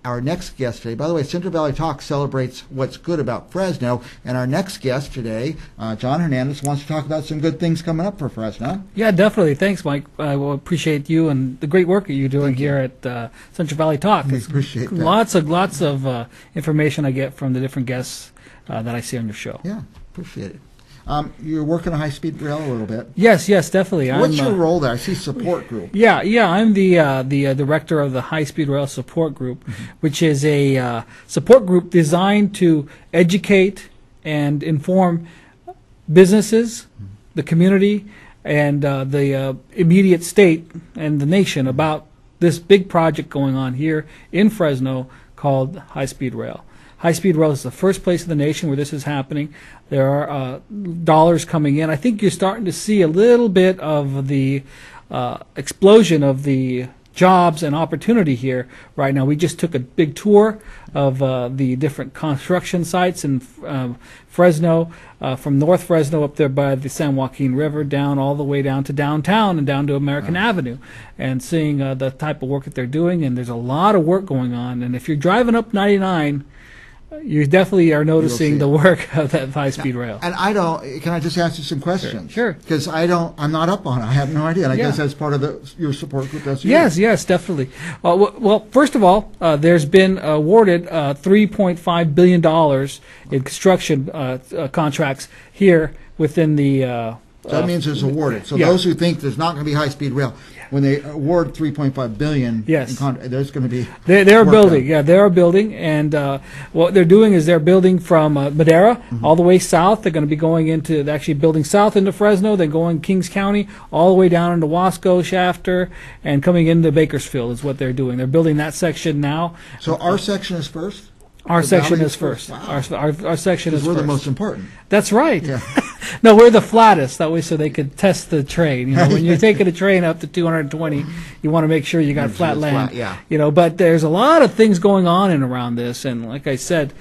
our next guest today. By the way, Central Valley Talk celebrates what's good about Fresno, and our next guest today, John Hernandez, wants to talk about some good things coming up for Fresno. Yeah, definitely. Thanks, Mike. I will appreciate you and the great work that you're doing here at Central Valley Talk. We appreciate that. Lots of information I get from the different guests that I see on your show. Yeah, appreciate it. You're working on high-speed rail a little bit. Yes, definitely. What's your role there? I see support group. Yeah. I'm the director of the High-Speed Rail Support Group, which is a support group designed to educate and inform businesses, the community, and the immediate state and the nation about this big project going on here in Fresno called High-Speed Rail. High-speed rail is the first place in the nation where this is happening. There are dollars coming in. I think you're starting to see a little bit of the explosion of the jobs and opportunity here right now. We just took a big tour of the different construction sites in Fresno, from North Fresno up there by the San Joaquin River, down all the way down to downtown and down to American Avenue, and seeing the type of work that they're doing. And there's a lot of work going on. And if you're driving up 99, you definitely are noticing the work of that high-speed rail. And can I just ask you some questions? Sure. Because I'm not up on it. I have no idea. And I guess that's part of your support group. Yes, definitely. Well, first of all, there's been awarded $3.5 billion in construction contracts here within the... so that means it's awarded. So those who think there's not going to be high-speed rail, when they award $3.5 billion, there's going to be they're building. Yeah, they are building, and what they're doing is they're building from Madera all the way south. They're going to be going into actually building south into Fresno. They're going Kings County all the way down into Wasco, Shafter, and coming into Bakersfield is what they're doing. They're building that section now. So our section is first. Our section is first. Wow. Our section is first. We're the most important. That's right. Yeah. No, we're the flattest. That way, so they could test the train. You know, when you're taking a train up to 220, you want to make sure you got flat land. You know, but there's a lot of things going on and around this. And like I said,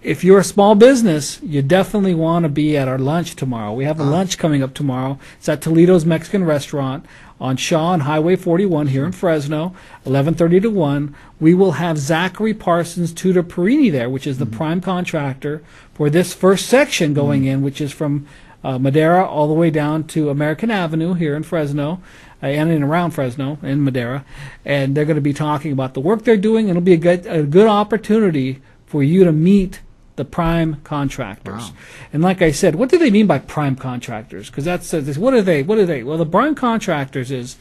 if you're a small business, you definitely want to be at our lunch tomorrow. We have a lunch coming up tomorrow. It's at Toledo's Mexican Restaurant on Shaw and Highway 41 here in Fresno, 11:30 to 1. We will have Zachary Parsons Tudor Perini there, which is the prime contractor for this first section going in, which is from Madera all the way down to American Avenue here in Fresno, and in around Fresno in Madera. And they're going to be talking about the work they're doing, and it'll be a good opportunity for you to meet the prime contractors. Wow. And like I said, what do they mean by prime contractors? Because that's what are they? Well, the prime contractors is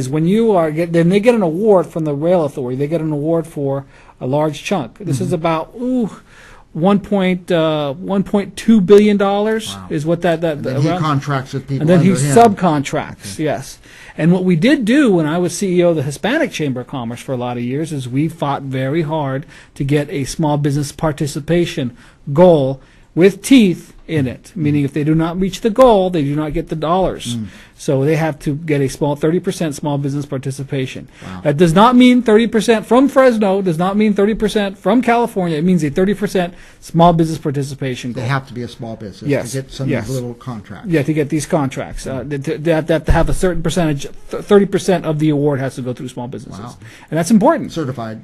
when you are then they get an award from the rail authority. They get an award for a large chunk. This is about $1.2 billion is what that and then he contracts with people, and then he him. subcontracts. Yes. And what we did do when I was CEO of the Hispanic Chamber of Commerce for a lot of years is we fought very hard to get a small business participation goal with teeth in it, meaning if they do not reach the goal, they do not get the dollars. So they have to get a 30% small business participation. Wow. That does not mean 30% from Fresno, does not mean 30% from California. It means a 30% small business participation goal. They have to be a small business to get some of these little contracts. Yeah, to get these contracts. They have to have a certain percentage, 30% of the award has to go through small businesses. Wow. And that's important. Certified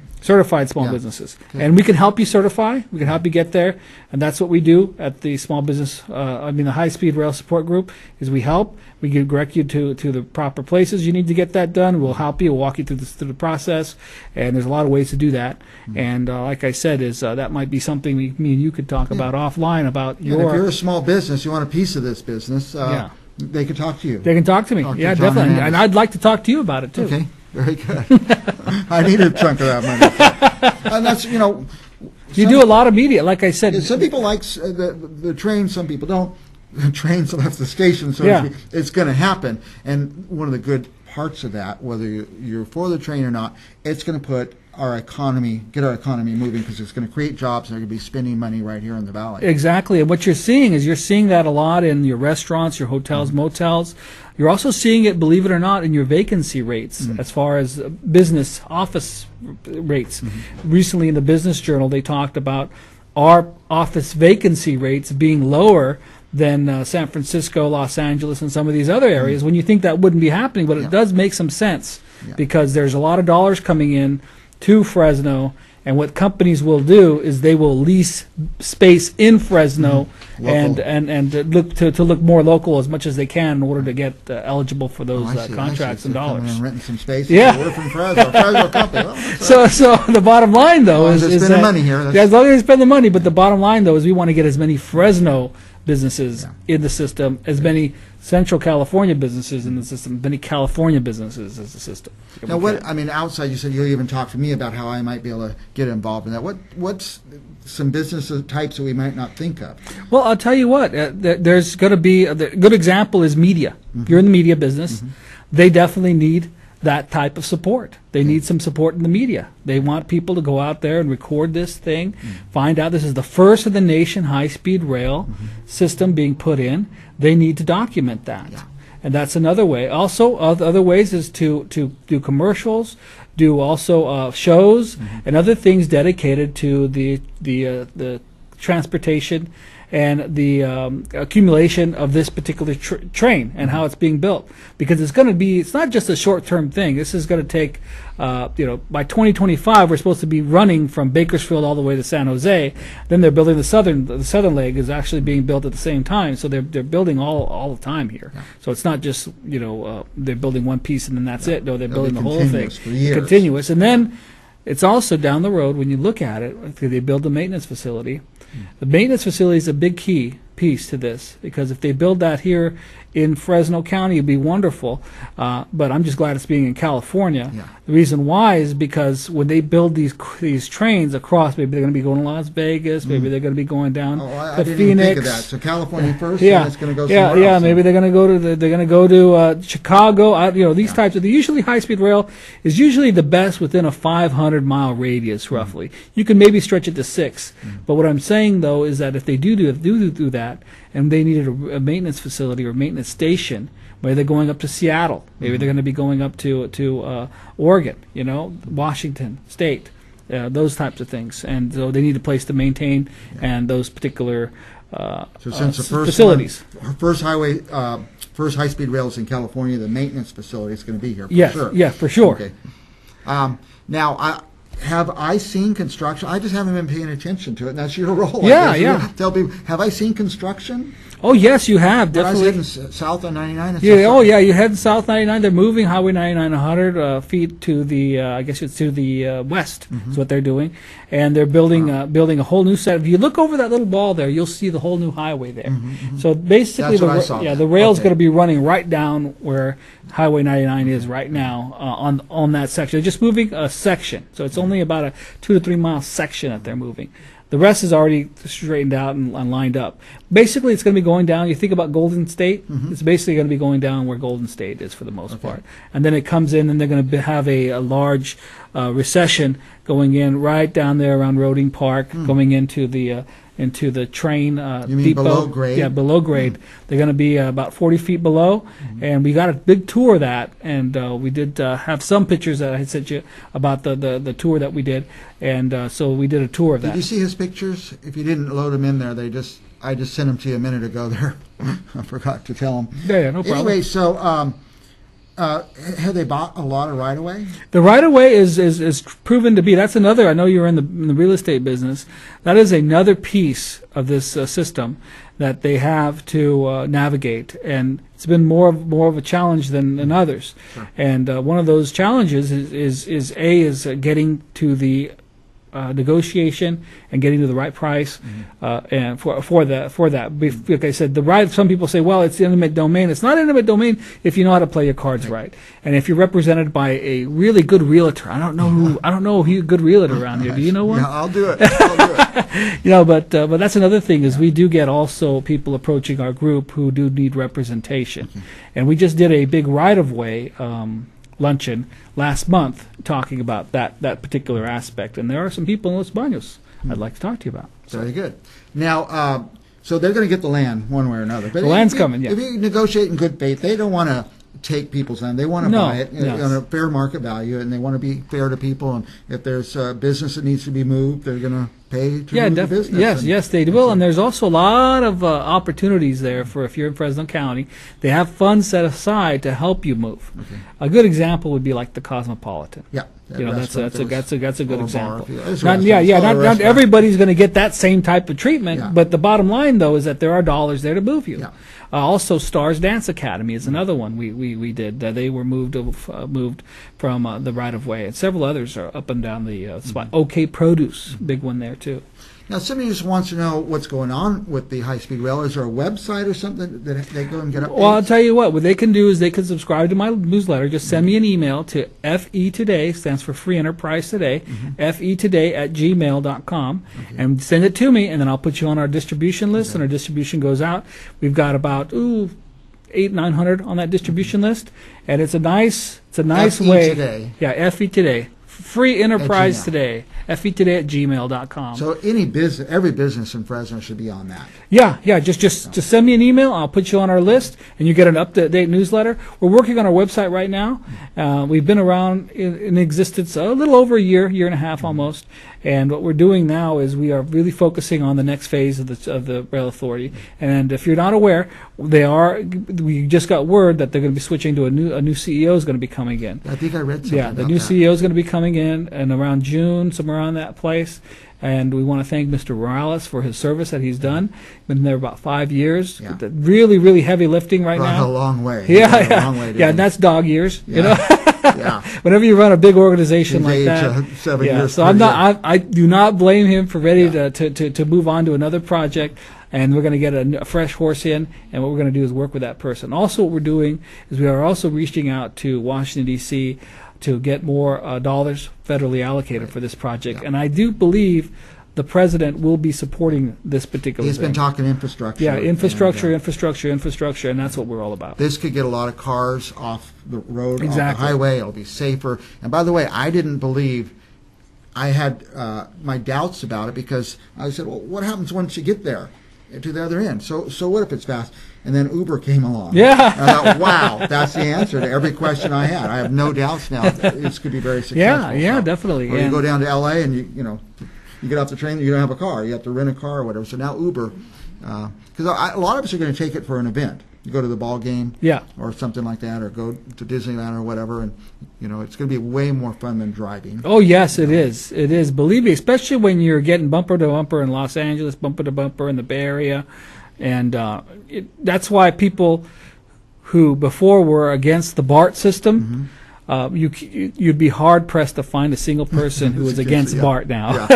small businesses. Okay. And we can help you certify. We can help you get there. And that's what we do at the small business, the high-speed rail support group, is we help. We can direct you to the proper places you need to get that done. We'll help you. We'll walk you through the process. And there's a lot of ways to do that. And like I said, that might be something me and you could talk about offline about if you're a small business, you want a piece of this business, they can talk to you. They can talk to me. Definitely. Hernandez. And I'd like to talk to you about it, too. Okay. Very good. I need a chunk of that money. And that's, you do a lot of media, like I said. Some people like the train, some people don't. The trains left the station, so it's going to happen. And one of the good parts of that, whether you're for the train or not, it's going to get our economy moving, because it's going to create jobs, and they're going to be spending money right here in the valley. Exactly. And what you're seeing that a lot in your restaurants, your hotels, motels. You're also seeing it, believe it or not, in your vacancy rates as far as business office rates. Recently in the Business Journal, they talked about our office vacancy rates being lower than San Francisco, Los Angeles, and some of these other areas, when you think that wouldn't be happening. But it does make some sense because there's a lot of dollars coming in to Fresno, And what companies will do is they will lease space in Fresno and look more local as much as they can in order to get eligible for those contracts and dollars. And renting some space. Yeah. We're from Fresno, Fresno company. So the bottom line, though, is spending money here. Yeah, as long as they spend the money, but the bottom line, though, is we want to get as many Fresno businesses in the system, as many Central California businesses in the system, many California businesses as the system. Now, outside, you said you'll even talk to me about how I might be able to get involved in that. What's some business types that we might not think of? Well, I'll tell you what. There's going to be a good example is media. You're in the media business. They definitely need that type of support. They need some support in the media. They want people to go out there and record this thing, find out this is the first of the nation high-speed rail system being put in. They need to document that. Yeah. And that's another way. Also, other ways is to do commercials, do also shows and other things dedicated to the transportation and the accumulation of this particular train and how it's being built, because it's not just a short-term thing. This is going to take, by 2025 we're supposed to be running from Bakersfield all the way to San Jose. Then they're building the southern leg is actually being built at the same time. So they're building all the time here. Yeah. So it's not just they're building one piece and then that's it. No, they're building the whole thing, continuous. And then it's also down the road when you look at it. They build the maintenance facility. The maintenance facility is a big key piece to this, because if they build that here in Fresno County, it'd be wonderful. But I'm just glad it's being in California. Yeah. The reason why is because when they build these trains across, maybe they're going to be going to Las Vegas, maybe they're going to be going down to didn't Phoenix. Even think of that. So California first, and it's going to go somewhere else. Maybe they're going to go to Chicago. These types of usually high-speed rail is usually the best within a 500-mile radius, roughly. You can maybe stretch it to 6. But what I'm saying though is that if they do that, and they needed a maintenance facility or maintenance station, maybe they're going up to Seattle, maybe they're going to be going up to Oregon, Washington State, those types of things, and so they need a place to maintain and those particular facilities. First high-speed rails in California, the maintenance facility is going to be here. Sure. Yeah, for sure. Okay. Now, have I seen construction? I just haven't been paying attention to it, and that's your role. Yeah. Tell people, have I seen construction? Oh, yes, you have, definitely. I was heading south on 99. You head south 99. They're moving Highway 99 100 feet to the, I guess it's to the west is what they're doing. And they're building a whole new set. If you look over that little ball there, you'll see the whole new highway there. So basically, the rail's going to be running right down where Highway 99 is right now on that section. They're just moving a section. So it's only about a 2 to 3 mile section that they're moving. The rest is already straightened out and lined up. Basically, it's going to be going down. You think about Golden State, it's basically going to be going down where Golden State is for the most part. And then it comes in, and they're going to have a large recession going in right down there around Roding Park, going into the train you mean depot. Below grade? Yeah, below grade. They're going to be about 40 feet below, and we got a big tour of that, and we did have some pictures that I had sent you about the tour that we did, and so we did a tour of that. Did you see his pictures? If you didn't load them in there, I just sent them to you a minute ago there. I forgot to tell them. Yeah, no problem. Anyway, so have they bought a lot of right-of-way? The right-of-way is proven to be, that's another, I know you're in the real estate business, that is another piece of this system that they have to navigate, and it's been more of a challenge than others. Sure. And one of those challenges is getting to the negotiation and getting to the right price and for that. Like I said, the right. Some people say, well, it's intimate domain. It's not intimate domain if you know how to play your cards right, and if you're represented by a really good realtor. I don't know who's a good realtor around here. Do you know one? Yeah, I'll do it. But that's another thing is we do get also people approaching our group who do need representation, and we just did a big right-of-way luncheon last month talking about that particular aspect, and there are some people in Los Baños I'd like to talk to you about. Very good. Now, so they're going to get the land one way or another. But the land's coming, yeah. If you negotiate in good faith, they don't want to take people's land. They want to buy it on a fair market value, and they want to be fair to people. And if there's business that needs to be moved, they're going to pay to move the business. Yes, they will. And there's also a lot of opportunities there for if you're in Fresno County. They have funds set aside to help you move. Okay. A good example would be like the Cosmopolitan. Yeah. You know, that's a good example. Not Not everybody's going to get that same type of treatment, but the bottom line though is that there are dollars there to move you. Yeah. Also, Stars Dance Academy is another one we did. They were moved from the right of way, and several others are up and down the spot. OK Produce, big one there too. Now, somebody just wants to know what's going on with the high-speed rail. Is there a website or something that they go and get updates? Well, I'll tell you what they can do is they can subscribe to my newsletter. Just send me an email to FE stands for Free Enterprise Today, FEtoday@gmail.com, and send it to me, and then I'll put you on our distribution list, and our distribution goes out. We've got about 800-900 on that distribution list, and it's a nice way. Today. Yeah, FE Today. Free Enterprise Today, FEtoday@gmail.com. So every business in Fresno should be on that. Yeah. Just send me an email. I'll put you on our list, and you get an up-to-date newsletter. We're working on our website right now. We've been around in existence a little over a year and a half almost. And what we're doing now is we are really focusing on the next phase of the Rail Authority. And if you're not aware, we just got word that they're going to be switching to a new CEO is going to be coming in. I think I read something about the new CEO is going to be coming in, and around June, somewhere around that place. And we want to thank Mr. Morales for his service that he's done. Been there about 5 years. Yeah. Really, really heavy lifting right now. A long way. And that's dog years. Yeah. You know. Yeah. Whenever you run a big organization like that. 7 years. So I do not blame him for ready to move on to another project. And we're going to get a fresh horse in, and what we're going to do is work with that person. Also, what we're doing is we are also reaching out to Washington, D.C., to get more dollars federally allocated for this project. And I do believe the president will be supporting this particular He's thing. been talking infrastructure. Yeah, infrastructure, and that's what we're all about. This could get a lot of cars off the road, off the Exactly. highway. It'll be safer. And by the way, I didn't believe, I had my doubts about it because I said, well, what happens once you get there to the other end? So what if it's fast? And then Uber came along. Yeah. And I thought, wow, that's the answer to every question I had. I have no doubts now. This could be very successful. Yeah, definitely. Or you go down to L.A. and you get off the train, you don't have a car. You have to rent a car or whatever. So now Uber, because a lot of us are going to take it for an event. You go to the ball game, or something like that, or go to Disneyland or whatever, and it's going to be way more fun than driving. Oh yes, it is. It is. Believe me, especially when you're getting bumper to bumper in Los Angeles, bumper to bumper in the Bay Area, and that's why people who before were against the BART system. You'd be hard pressed to find a single person who is against BART now,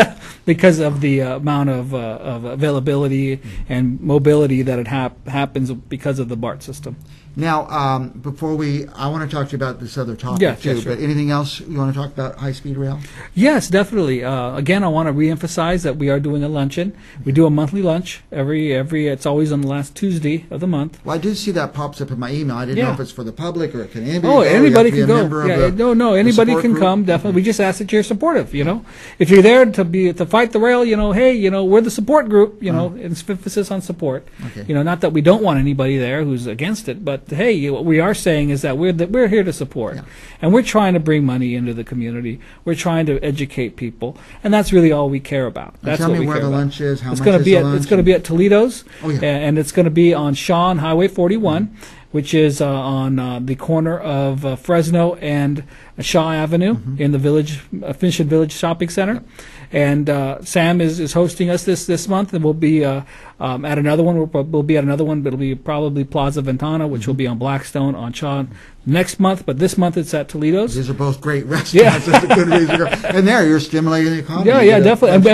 because of the amount of availability and mobility that happens because of the BART system. Now, before I want to talk to you about this other topic too. But anything else you want to talk about high-speed rail? Yes, definitely. Again, I want to reemphasize that we are doing a luncheon. We do a monthly lunch every. It's always on the last Tuesday of the month. Well, I did see that pops up in my email. I didn't know if it's for the public or can anybody. Oh, anybody can go. No, anybody can come. Definitely, we just ask that you're supportive. If you're there to fight the rail, hey, we're the support group. It's emphasis on support. Okay. Not that we don't want anybody there who's against it, but hey, what we are saying is that we're here to support, and we're trying to bring money into the community. We're trying to educate people, and that's really all we care about. That's tell what me we where care the about. lunch is. How it's much going is to be the at lunch? It's going to be at Toledo's, yeah. and it's going to be on Shaw and Highway 41, which is on the corner of Fresno and Shaw Avenue in the Finchton Village Shopping Center. And Sam is hosting us this month, and we'll be at another one. We'll be at another one, but it'll be probably Plaza Ventana, which will be on Blackstone on Shaw next month. But this month it's at Toledo's. These are both great restaurants. That's a good reason to go. And you're stimulating the economy. Yeah, definitely.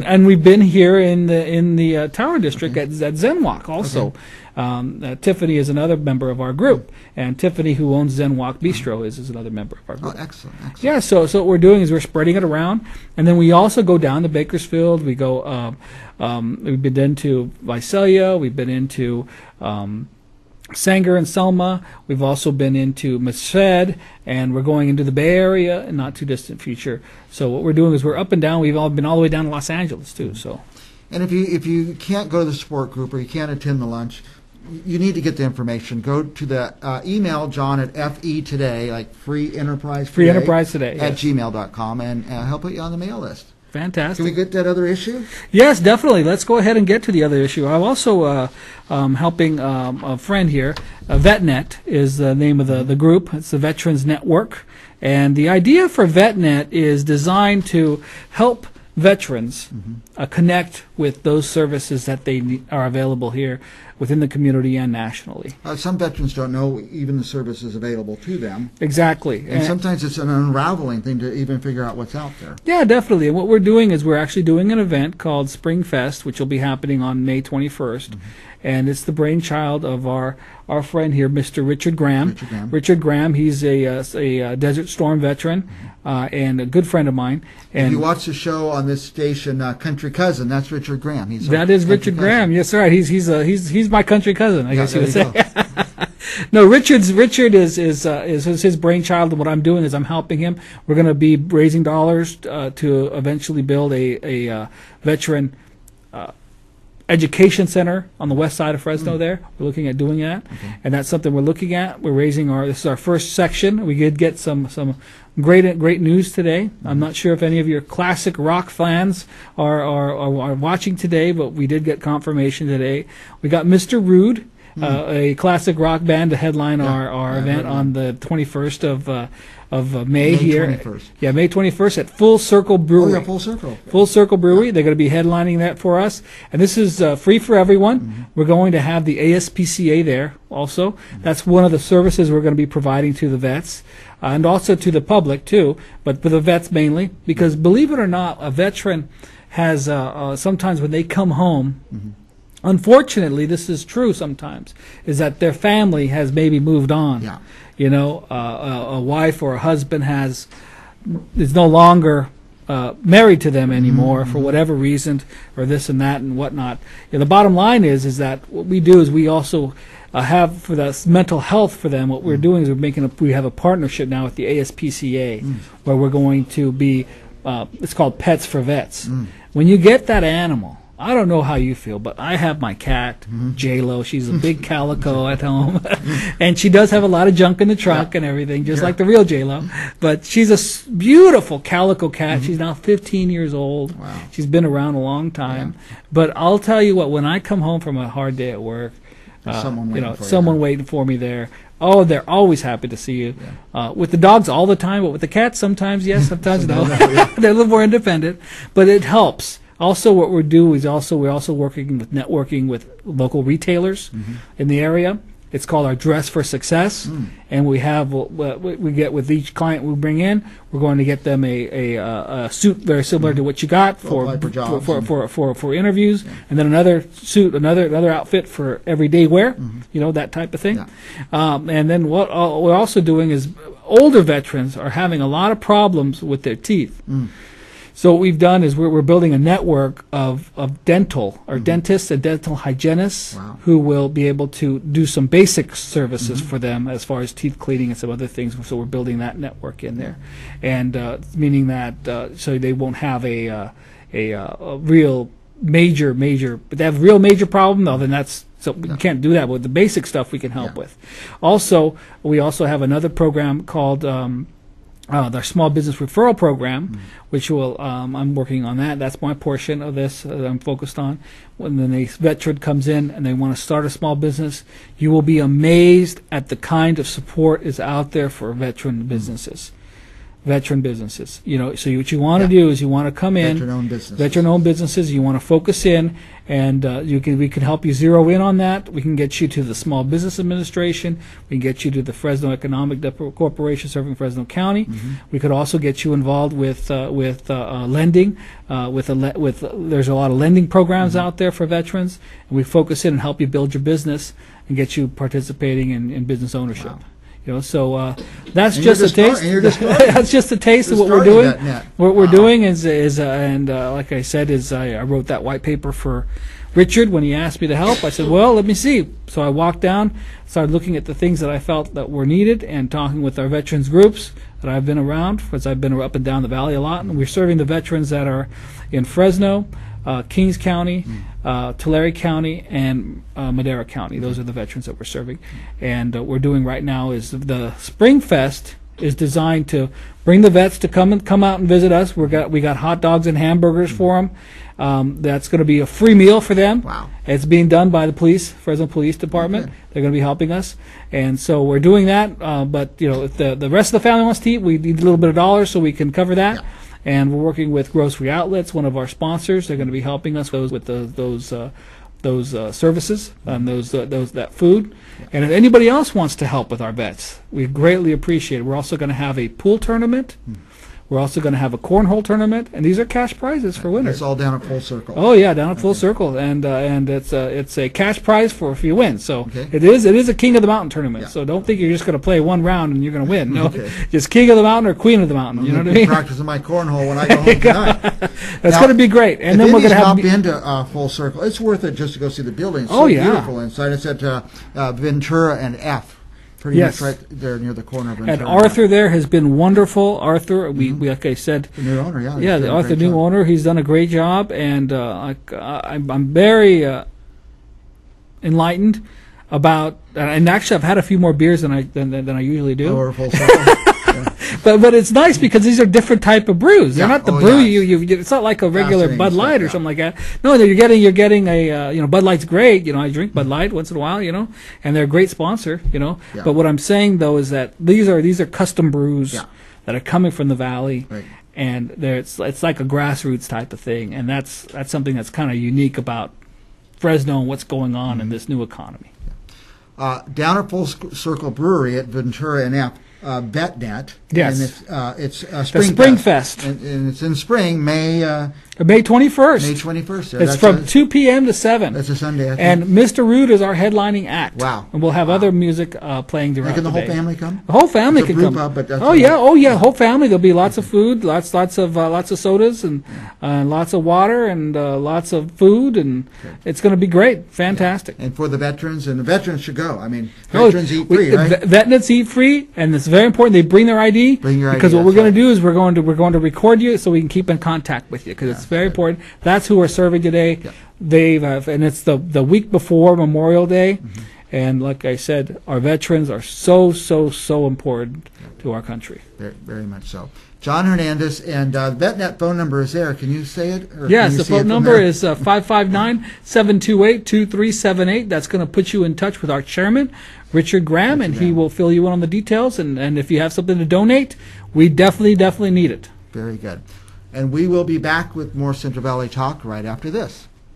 And we've been here in the Tower District at Zenwalk also. Okay. Tiffany is another member of our group, and Tiffany, who owns Zenwalk Bistro, is another member of our group. Oh, excellent. Yeah, so what we're doing is we're spreading it around, and then we also go down to Bakersfield. We go, we've been into Visalia. We've been into Sanger and Selma. We've also been into Merced, and we're going into the Bay Area in not too distant future. So what we're doing is we're up and down. We've all been all the way down to Los Angeles too. So, and if you can't go to the support group or you can't attend the lunch, you need to get the information. Go to the email John at FEtoday, like Free Enterprise Today at gmail.com, and he'll put you on the mail list. Fantastic. Can we get that other issue? Yes, definitely. Let's go ahead and get to the other issue. I'm also helping a friend here. VetNet is the name of the group. It's the Veterans Network. And the idea for VetNet is designed to help veterans connect with those services that are available here within the community and nationally. Some veterans don't know even the services available to them. Exactly. And sometimes it's an unraveling thing to even figure out what's out there. Yeah, definitely. And what we're doing is we're actually doing an event called Spring Fest, which will be happening on May 21st. And it's the brainchild of our friend here, Mr. Richard Graham. Richard Graham, he's a Desert Storm veteran and a good friend of mine. And if you watch the show on this station, Country Cousin, that's Richard Graham. That is Richard Graham. Yes, right. He's my country cousin, I guess you would say. No, Richard is his brainchild, and what I'm doing is I'm helping him. We're going to be raising dollars to eventually build a veteran education center on the west side of Fresno there. We're looking at doing that. And that's something we're looking at. We're raising this is our first section. We did get some great news today. I'm not sure if any of your classic rock fans are watching today, but we did get confirmation today. We got Mr. Rude, a classic rock band, to headline our event on the 21st of May here. 21st. Yeah, May 21st at Full Circle Brewery. Oh, yeah, Full Circle. Okay. Full Circle Brewery. They're going to be headlining that for us. And this is free for everyone. We're going to have the ASPCA there also. That's one of the services we're going to be providing to the vets and also to the public too, but for the vets mainly, because believe it or not, a veteran has sometimes when they come home, unfortunately, this is true sometimes, is that their family has maybe moved on. Yeah. You know, a wife or a husband is no longer married to them anymore for whatever reason, or this and that and whatnot. The bottom line is that what we do is we also have for the mental health for them. What we're doing is we have a partnership now with the ASPCA, where we're going to be. It's called Pets for Vets. When you get that animal, I don't know how you feel, but I have my cat, J-Lo. She's a big calico at home. And she does have a lot of junk in the trunk and everything, just like the real J-Lo. But she's a beautiful calico cat. She's now 15 years old. Wow. She's been around a long time. But I'll tell you what, when I come home from a hard day at work, someone waiting for me there. Oh, they're always happy to see you. With the dogs all the time, but with the cats sometimes yes, sometimes no. They're a little more independent, but it helps. Also, what we do is we're also networking with local retailers in the area. It's called our Dress for Success, and we get with each client we bring in. We're going to get them a suit very similar to what you got for interviews, and then another suit, another outfit for everyday wear. That type of thing. And then what we're also doing is older veterans are having a lot of problems with their teeth. So what we've done is we're building a network of dental or dentists and dental hygienists who will be able to do some basic services for them as far as teeth cleaning and some other things. So we're building that network in there, and meaning that so they won't have a real major. But they have a real major problem, though. Then so we can't do that. But the basic stuff we can help with. Also, we also have another program called. Our small business referral program, which I'm working on that. That's my portion of this that I'm focused on. When a veteran comes in and they want to start a small business, you will be amazed at the kind of support is out there for veteran businesses. So what you want to do is you want to come in, veteran-owned businesses. You want to focus in, and we can help you zero in on that. We can get you to the Small Business Administration. We can get you to the Fresno Economic Corporation serving Fresno County. We could also get you involved with lending. There's a lot of lending programs out there for veterans, and we focus in and help you build your business and get you participating in business ownership. Wow. So that's just a taste. That's just a taste of what we're doing. What we're doing is like I said, I wrote that white paper for Richard when he asked me to help. I said, well, let me see. So I walked down, started looking at the things that I felt that were needed, and talking with our veterans groups that I've been around, because I've been up and down the valley a lot, and we're serving the veterans that are in Fresno, Kings County, Tulare County, and Madera County. Those are the veterans that we're serving. And what we're doing right now is the Spring Fest is designed to bring the vets to come out and visit us. We got hot dogs and hamburgers for them. That's going to be a free meal for them. Wow. It's being done by the Fresno Police Department. Okay. They're going to be helping us, and so we're doing that. But if the rest of the family wants to eat, we need a little bit of dollars so we can cover that. Yeah. And we're working with Grocery Outlets, one of our sponsors. They're going to be helping us with those services and that food. And if anybody else wants to help with our vets, we greatly appreciate it. We're also going to have a pool tournament. We're also going to have a cornhole tournament, and these are cash prizes for winners. It's all down at Full Circle. Oh yeah, down at Full Circle, and it's a cash prize for if you win. So Okay. it is a King of the Mountain tournament. Yeah. So don't think you're just going to play one round and you're going to win. No, Okay. just King of the Mountain or Queen of the Mountain. You know what I mean? Practicing my cornhole when I go home tonight. That's Now, going to be great. And then we're going to have. If anybody's not been to Full Circle, it's worth it just to go see the building. It's Oh, so yeah. beautiful inside. It's at Ventura and F. Pretty Yes. much right there near the corner of Ventura. And Arthur there has been wonderful. Arthur, we like I said, The new owner, yeah. he's yeah, doing the a Arthur great new job. owner. He's done a great job, and I'm very enlightened about. And actually, I've had a few more beers than I usually do. Or Full Circle. But it's nice because these are different type of brews. They're Yeah. not the Oh, brew yeah. it's not like a regular Fascinating Bud Light stuff, or yeah. something like that. No, you're getting a Bud Light's great. I drink Bud Light once in a while, and they're a great sponsor, Yeah. But what I'm saying though is that these are custom brews Yeah. that are coming from the valley. Right. And it's like a grassroots type of thing, and that's something that's kind of unique about Fresno and what's going on in this new economy. Down at Full Circle Brewery at Ventura and F. VetNet. Yes. And it's The Spring Spring Fest, And it's in spring, May May 21st. May 21st. It's from 2 p.m. to 7. That's a Sunday, I think. And Mr. Rude is our headlining act. Wow. And we'll have other music playing throughout Can the whole day. family come? The whole family It's a can brew come. pub, but that's Oh yeah, whole family. There'll be lots of food, lots of sodas, and lots of water, and lots of food, and it's going to be great, fantastic. And for the veterans, and the veterans should go. I mean, Oh, veterans eat free, right? VetNets eat free, and it's very important they bring their ID. Bring your ID, because what we're that's going right. to do is we're going to record you so we can keep in contact with you because it's very important. That's who we're serving today. Yeah. And it's the week before Memorial Day, and like I said, our veterans are so important to our country. Very, very much so. John Hernandez, and the VetNet phone number is there. Can you say it? Or Yes, can you the see it phone from number there? is 559-728-2378. That's going to put you in touch with our chairman, Richard Graham, and he will fill you in on the details. And if you have something to donate, we definitely need it. Very good. And we will be back with more Central Valley Talk right after this.